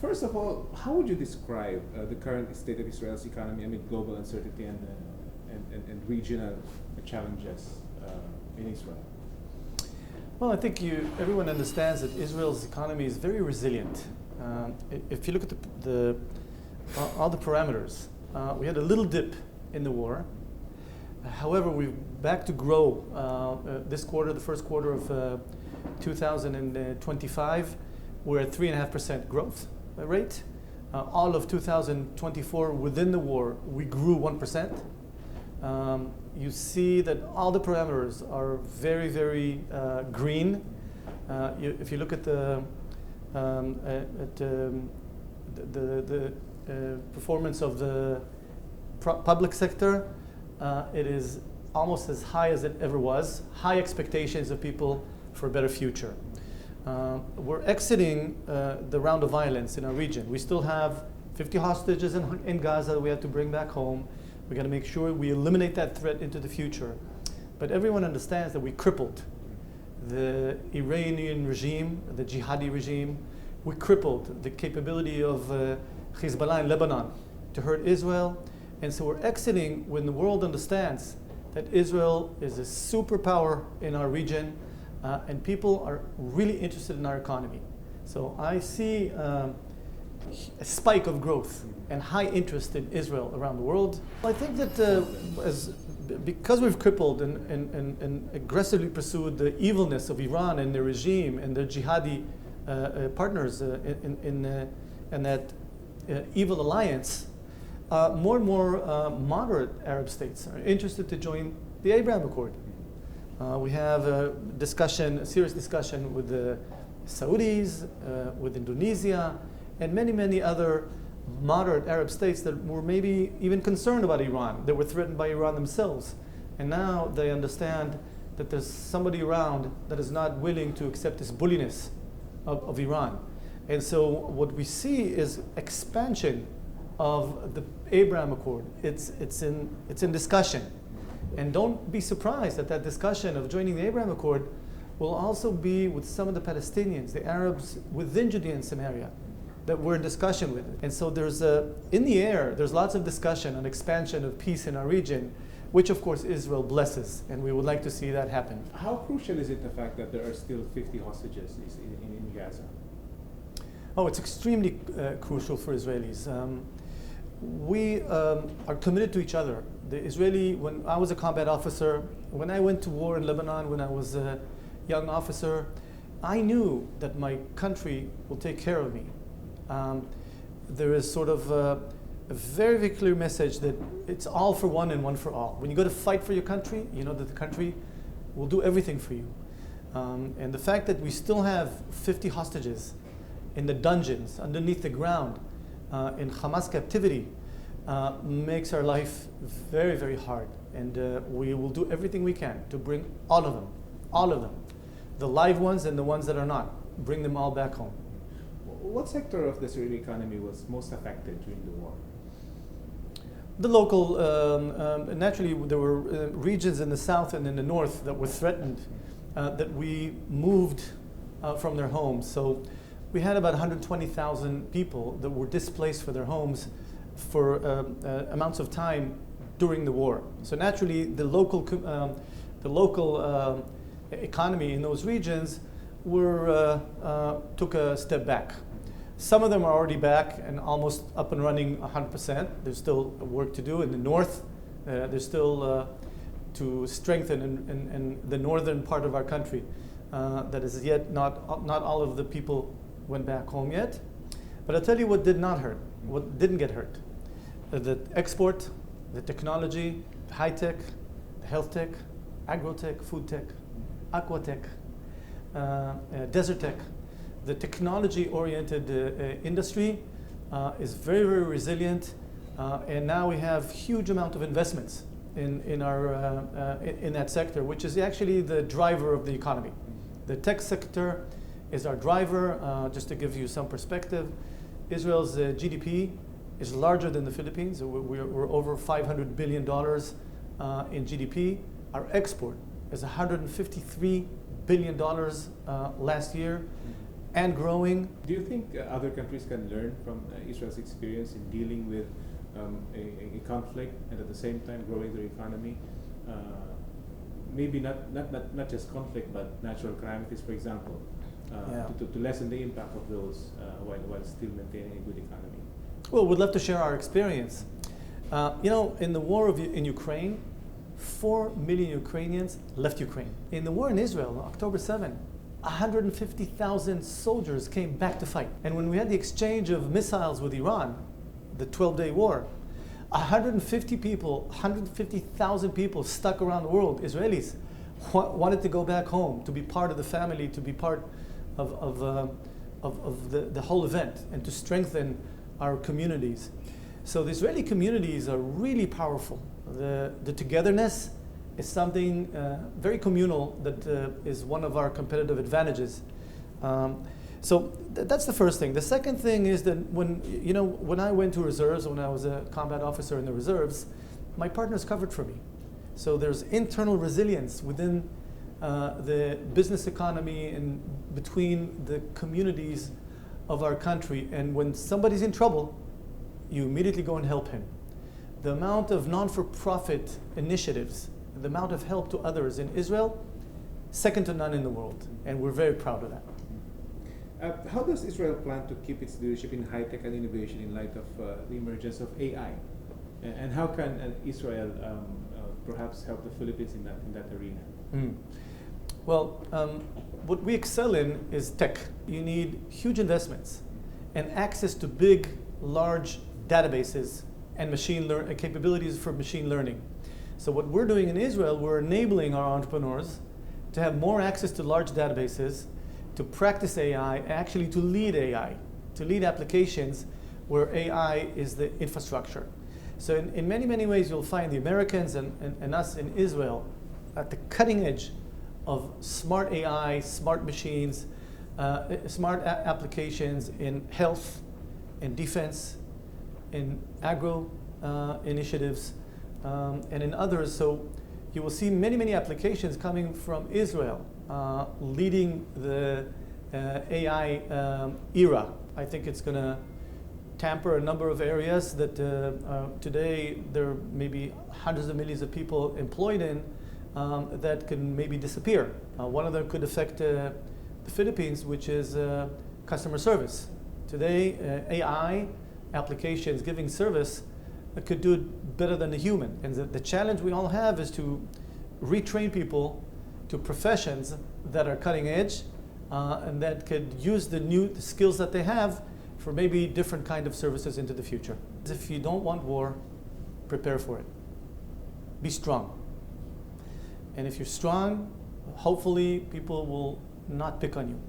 First of all, how would you describe the current state of Israel's economy amid global uncertainty and regional challenges in Israel? Well, I think everyone understands that Israel's economy is very resilient. If you look at all the parameters, we had a little dip in the war. However, we're back to grow this quarter, the first quarter of 2025. We're at 3.5% growth rate. All of 2024 within the war, we grew 1%. You see that all the parameters are very, very green. If you look at the performance of the public sector, it is almost as high as it ever was. High expectations of people for a better future. We're exiting the round of violence in our region. We still have 50 hostages in Gaza that we have to bring back home. We got to make sure we eliminate that threat into the future. But everyone understands that we crippled the Iranian regime, the jihadi regime. We crippled the capability of Hezbollah in Lebanon to hurt Israel. And so we're exiting when the world understands that Israel is a superpower in our region, and people are really interested in our economy. So I see a spike of growth and high interest in Israel around the world. I think that because we've crippled and aggressively pursued the evilness of Iran and their regime and their jihadi partners in that evil alliance, more and more moderate Arab states are interested to join the Abraham Accord. We have a serious discussion with the Saudis, with Indonesia, and many, many other moderate Arab states that were maybe even concerned about Iran, that were threatened by Iran themselves. And now they understand that there's somebody around that is not willing to accept this bulliness of Iran. And so what we see is expansion of the Abraham Accord. It's in discussion. And don't be surprised that that discussion of joining the Abraham Accord will also be with some of the Palestinians, the Arabs within Judea and Samaria, that we're in discussion with. And so in the air, there's lots of discussion on expansion of peace in our region, which of course Israel blesses, and we would like to see that happen. How crucial is it the fact that there are still 50 hostages in Gaza? Oh, it's extremely crucial for Israelis. We are committed to each other. When I was a combat officer, when I went to war in Lebanon, when I was a young officer, I knew that my country will take care of me. There is sort of a very, very clear message that it's all for one and one for all. When you go to fight for your country, you know that the country will do everything for you. And the fact that we still have 50 hostages in the dungeons, underneath the ground, in Hamas captivity, makes our life very, very hard. And we will do everything we can to bring all of them, the live ones and the ones that are not, bring them all back home. What sector of the Israeli economy was most affected during the war? The local, naturally there were regions in the south and in the north that were threatened, that we moved from their homes. So we had about 120,000 people that were displaced for their homes for amounts of time during the war. So naturally, the local economy in those regions took a step back. Some of them are already back and almost up and running 100%. There's still work to do in the north. There's still to strengthen in the northern part of our country. That is yet not all of the people went back home yet. But I'll tell you what did not hurt, what didn't get hurt. The export, the technology, high tech, the health tech, agro tech, food tech, aqua tech, desert tech. The technology-oriented industry is very, very resilient, and now we have huge amount of investments in that sector, which is actually the driver of the economy. The tech sector is our driver. Just to give you some perspective, Israel's GDP is larger than the Philippines. We're over $500 billion in GDP. Our export is $153 billion last year. and growing. Do you think other countries can learn from Israel's experience in dealing with a conflict and at the same time growing their economy? Maybe not just conflict, but natural calamities, for example, to lessen the impact of those while still maintaining a good economy. Well, we'd love to share our experience. In the war in Ukraine, 4 million Ukrainians left Ukraine. In the war in Israel, on October 7, 150,000 soldiers came back to fight. And when we had the exchange of missiles with Iran, the 12-day war, 150,000 people stuck around the world, Israelis, wanted to go back home, to be part of the family, to be part of the whole event, and to strengthen our communities. So the Israeli communities are really powerful. The togetherness is something very communal that is one of our competitive advantages. So that's the first thing. The second thing is that when I went to reserves, when I was a combat officer in the reserves, my partners covered for me. So there's internal resilience within the business economy and between the communities of our country. And when somebody's in trouble, you immediately go and help him. The amount of non-for-profit initiatives, the amount of help to others in Israel, second to none in the world. And we're very proud of that. How does Israel plan to keep its leadership in high-tech and innovation in light of the emergence of AI? And how can Israel perhaps help the Philippines in that arena? Well, what we excel in is tech. You need huge investments and access to big, large databases and capabilities for machine learning. So what we're doing in Israel, we're enabling our entrepreneurs to have more access to large databases, to practice AI, actually to lead AI, to lead applications where AI is the infrastructure. So in many, many ways, you'll find the Americans and us in Israel at the cutting edge of smart AI, smart machines, smart applications in health, in defense, in agro initiatives, and in others. So you will see many, many applications coming from Israel, leading the AI era. I think it's going to tamper a number of areas that today there may be hundreds of millions of people employed in that can maybe disappear. One of them could affect the Philippines, which is customer service. Today, AI applications giving service could do it better than a human. And the challenge we all have is to retrain people to professions that are cutting edge and that could use the skills that they have for maybe different kind of services into the future. If you don't want war, prepare for it. Be strong. And if you're strong, hopefully people will not pick on you.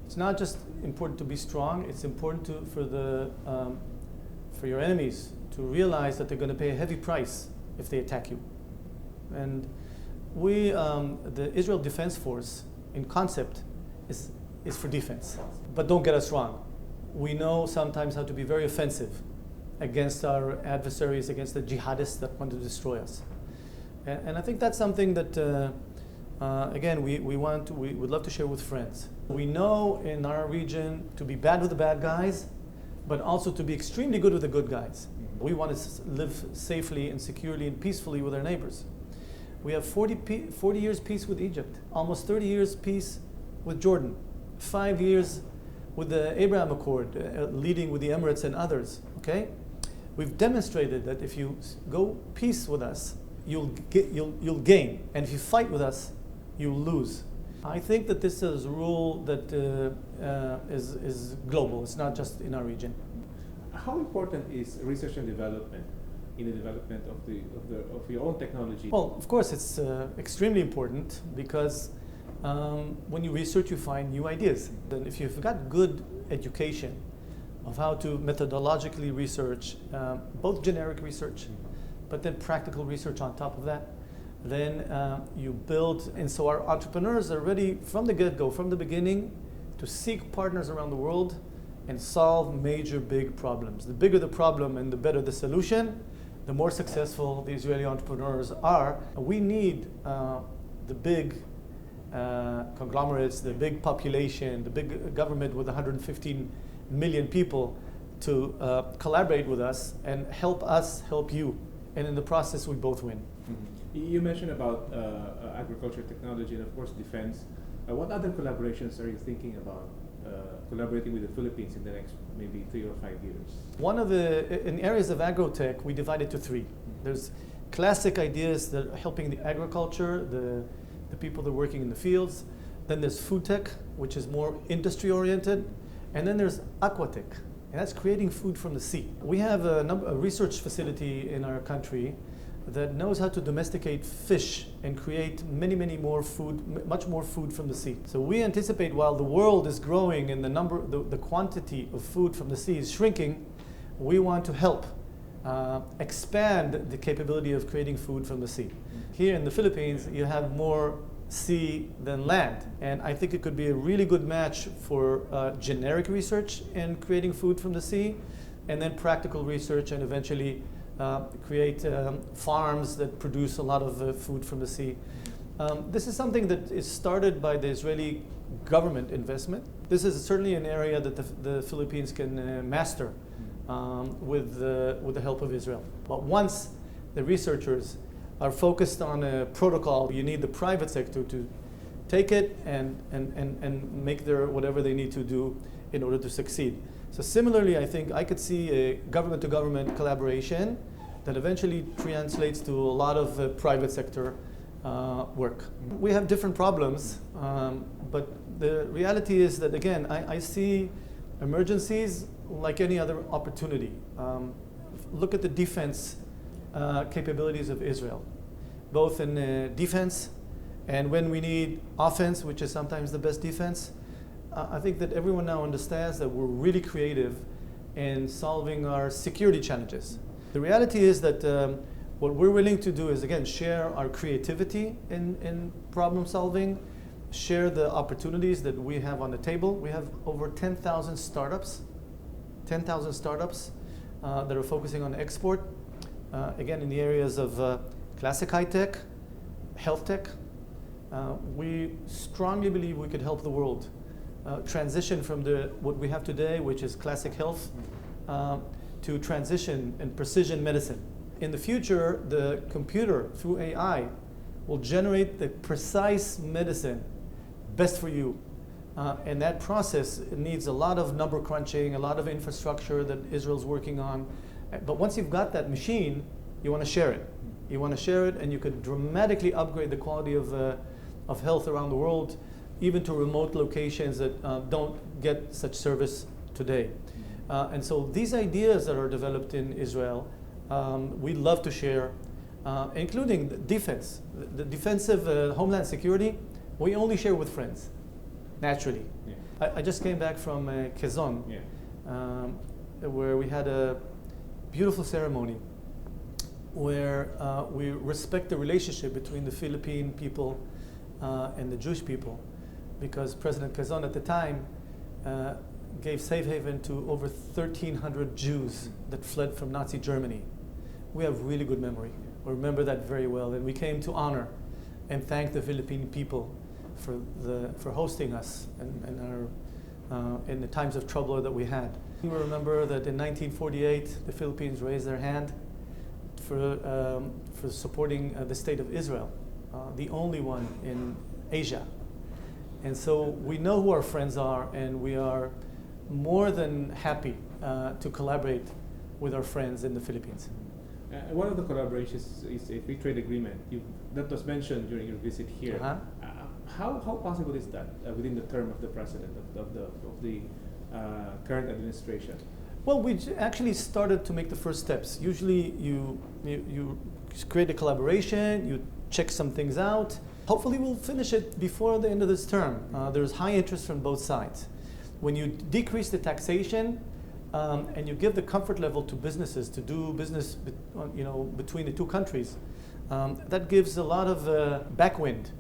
It's not just important to be strong, it's important for your enemies to realize that they're going to pay a heavy price if they attack you. And the Israel Defense Force, in concept, is for defense. But don't get us wrong. We know sometimes how to be very offensive against our adversaries, against the jihadists that want to destroy us. And I think that's something that, again, we would love to share with friends. We know in our region to be bad with the bad guys, but also to be extremely good with the good guys. We want to live safely and securely and peacefully with our neighbors. We have 40 years peace with Egypt, almost 30 years peace with Jordan, 5 years with the Abraham Accord, leading with the Emirates and others. Okay, we've demonstrated that if you go peace with us, you'll gain, and if you fight with us, you'll lose. I think that this is a rule that is global. It's not just in our region. How important is research and development in the development of your own technology? Well, of course, it's extremely important because when you research, you find new ideas. And if you've got good education of how to methodologically research, both generic research, but then practical research on top of that, then you build. And so our entrepreneurs are ready from the get-go, from the beginning, to seek partners around the world and solve major big problems. The bigger the problem and the better the solution, the more successful the Israeli entrepreneurs are. We need the big conglomerates, the big population, the big government with 115 million people to collaborate with us and help help you. And in the process, we both win. Mm-hmm. You mentioned about agriculture, technology, and of course defense. What other collaborations are you thinking about collaborating with the Philippines in the next maybe 3 or 5 years? One of in areas of agrotech, we divide it to 3. There's classic ideas that are helping the agriculture, the people that are working in the fields. Then there's food tech, which is more industry oriented. And then there's aquatech, and that's creating food from the sea. We have a research facility in our country that knows how to domesticate fish and create many more food, much more food from the sea. So we anticipate while the world is growing and the quantity of food from the sea is shrinking, we want to help expand the capability of creating food from the sea. Here in the Philippines, you have more sea than land, and I think it could be a really good match for generic research in creating food from the sea, and then practical research and eventually create farms that produce a lot of food from the sea. This is something that is started by the Israeli government investment. This is certainly an area that the Philippines can master with the help of Israel. But once the researchers are focused on a protocol, you need the private sector to take it and make their whatever they need to do in order to succeed. So similarly, I think I could see a government-to-government collaboration that eventually translates to a lot of private sector work. We have different problems, but the reality is that, again, I see emergencies like any other opportunity. Look at the defense capabilities of Israel, both in defense and when we need offense, which is sometimes the best defense. I think that everyone now understands that we're really creative in solving our security challenges. The reality is that what we're willing to do is, again, share our creativity in problem solving, share the opportunities that we have on the table. We have over 10,000 startups that are focusing on export, again, in the areas of classic high tech, health tech. We strongly believe we could help the world transition from what we have today, which is classic health, to transition in precision medicine. In the future, the computer, through AI, will generate the precise medicine best for you. And that process needs a lot of number crunching, a lot of infrastructure that Israel's working on. But once you've got that machine, you want to share it. You want to share it, and you could dramatically upgrade the quality of health around the world, even to remote locations that don't get such service today. And so these ideas that are developed in Israel, we'd love to share, including the defense. The defensive homeland security, we only share with friends, naturally. Yeah. I just came back from Quezon, where we had a beautiful ceremony where we respect the relationship between the Philippine people and the Jewish people, because President Quezon at the time gave safe haven to over 1,300 Jews that fled from Nazi Germany. We have really good memory. We remember that very well, and we came to honor and thank the Philippine people for hosting us and in the times of trouble that we had. We remember that in 1948, the Philippines raised their hand for supporting the state of Israel, the only one in Asia. And so we know who our friends are, and we are more than happy to collaborate with our friends in the Philippines. One of the collaborations is a free trade agreement that was mentioned during your visit here. How possible is that within the term of the president of the current administration? Well, we actually started to make the first steps. Usually you create a collaboration, you check some things out. Hopefully we'll finish it before the end of this term. There's high interest from both sides. When you decrease the taxation and you give the comfort level to businesses to do business between the two countries, that gives a lot of backwind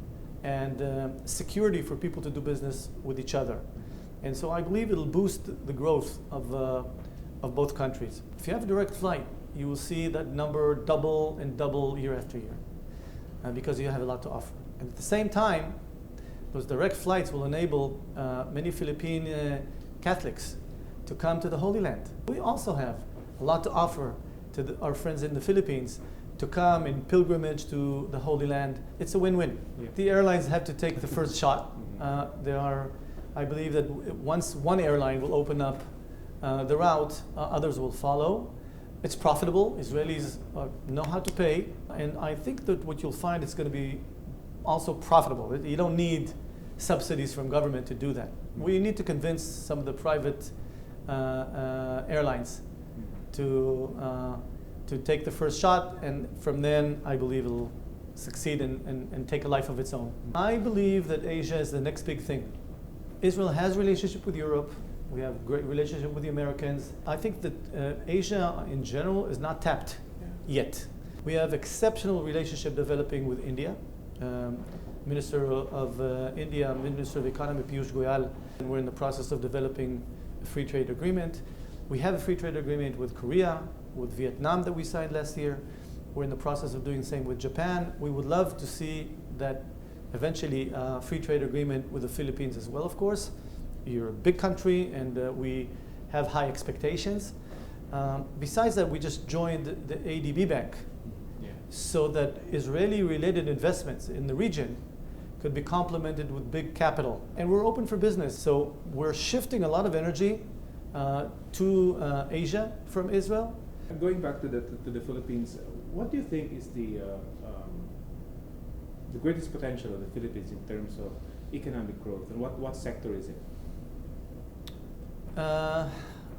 and security for people to do business with each other. And so I believe it'll boost the growth of both countries. If you have a direct flight, you will see that number double and double year after year because you have a lot to offer. And at the same time, Those direct flights will enable many Philippine Catholics to come to the Holy Land. We also have a lot to offer to our friends in the Philippines to come in pilgrimage to the Holy Land. It's a win-win. Yeah. The airlines have to take the first shot. I believe that once one airline will open up the route, others will follow. It's profitable. Israelis know how to pay, and I think that what you'll find is going to be also profitable. You don't need subsidies from government to do that. We need to convince some of the private airlines to take the first shot, and from then I believe it'll succeed and take a life of its own. I believe that Asia is the next big thing. Israel has a relationship with Europe. We have a great relationship with the Americans. I think that Asia in general is not tapped yet. We have exceptional relationship developing with India. Minister of India, Minister of Economy Piyush Goyal, and we're in the process of developing a free trade agreement. We have a free trade agreement with Korea, with Vietnam that we signed last year. We're in the process of doing the same with Japan. We would love to see that eventually free trade agreement with the Philippines as well, of course. You're a big country and we have high expectations. Besides that, we just joined the ADB Bank so that Israeli-related investments in the region could be complemented with big capital. And we're open for business. So we're shifting a lot of energy to Asia from Israel. And going back to the Philippines, what do you think is the greatest potential of the Philippines in terms of economic growth, and what sector is it?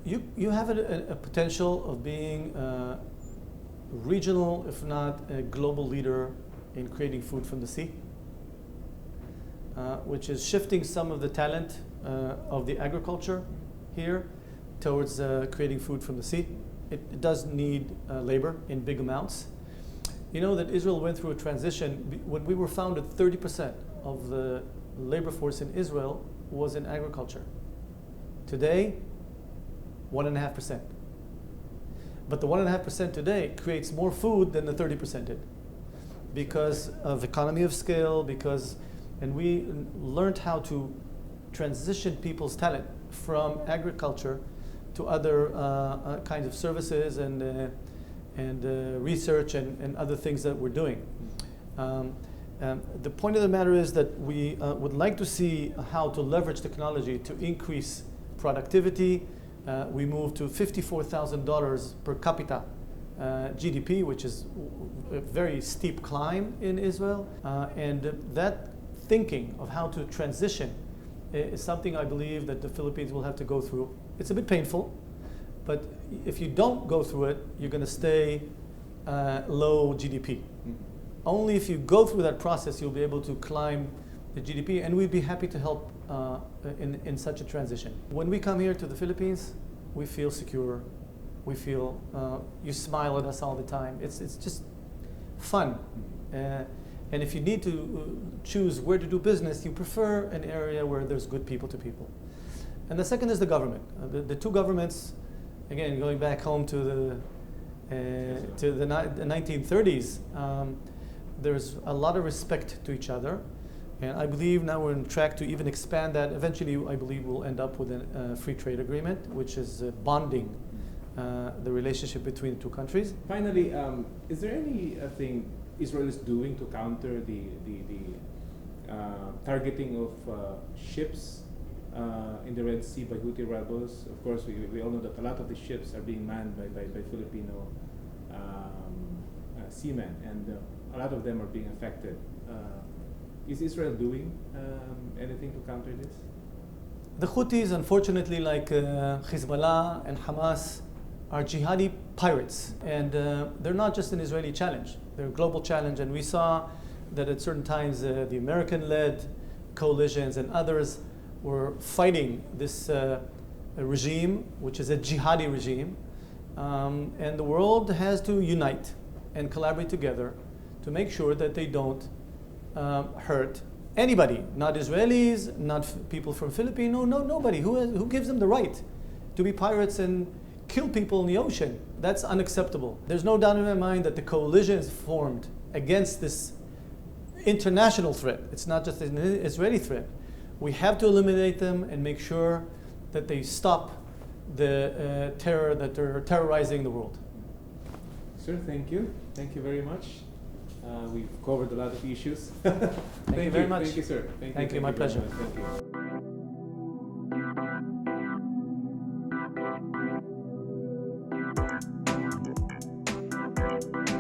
You have a potential of being regional, if not a global leader in creating food from the sea, which is shifting some of the talent of the agriculture here towards creating food from the sea. It does need labor in big amounts. You know that Israel went through a transition. When we were founded, 30% of the labor force in Israel was in agriculture. Today, 1.5%. But the 1.5% today creates more food than the 30% did because of economy of scale, and we learned how to transition people's talent from agriculture to other kinds of services and research and other things that we're doing. The point of the matter is that we would like to see how to leverage technology to increase productivity. We moved to $54,000 per capita GDP, which is a very steep climb in Israel. And that thinking of how to transition is something I believe that the Philippines will have to go through. It's a bit painful, but if you don't go through it, you're going to stay low GDP. Only if you go through that process, you'll be able to climb the GDP, and we'd be happy to help in such a transition. When we come here to the Philippines, we feel secure. We feel, you smile at us all the time. It's just fun. And if you need to choose where to do business, you prefer an area where there's good people to people. And the second is the government. The two governments, again, going back home to the 1930s, there's a lot of respect to each other. And I believe now we're on track to even expand that. Eventually, I believe we'll end up with a free trade agreement, which is bonding the relationship between the two countries. Finally, is there anything Israel is doing to counter the targeting of ships in the Red Sea by Houthi rebels? Of course, we all know that a lot of the ships are being manned by Filipino seamen, and a lot of them are being affected. Is Israel doing anything to counter this? The Houthis, unfortunately, like Hezbollah and Hamas, are jihadi pirates. And they're not just an Israeli challenge. They're a global challenge. And we saw that at certain times the American-led coalitions and others were fighting this regime, which is a jihadi regime. And the world has to unite and collaborate together to make sure that they don't hurt anybody, not Israelis, not people from Philippines, nobody. Who gives them the right to be pirates and kill people in the ocean? That's unacceptable. There's no doubt in my mind that the coalitions formed against this international threat. It's not just an Israeli threat. We have to eliminate them and make sure that they stop the terror that they're terrorizing the world. Sir, thank you. Thank you very much. We've covered a lot of issues. Thank you very much. Thank you, sir. Thank you, my pleasure. Thank you.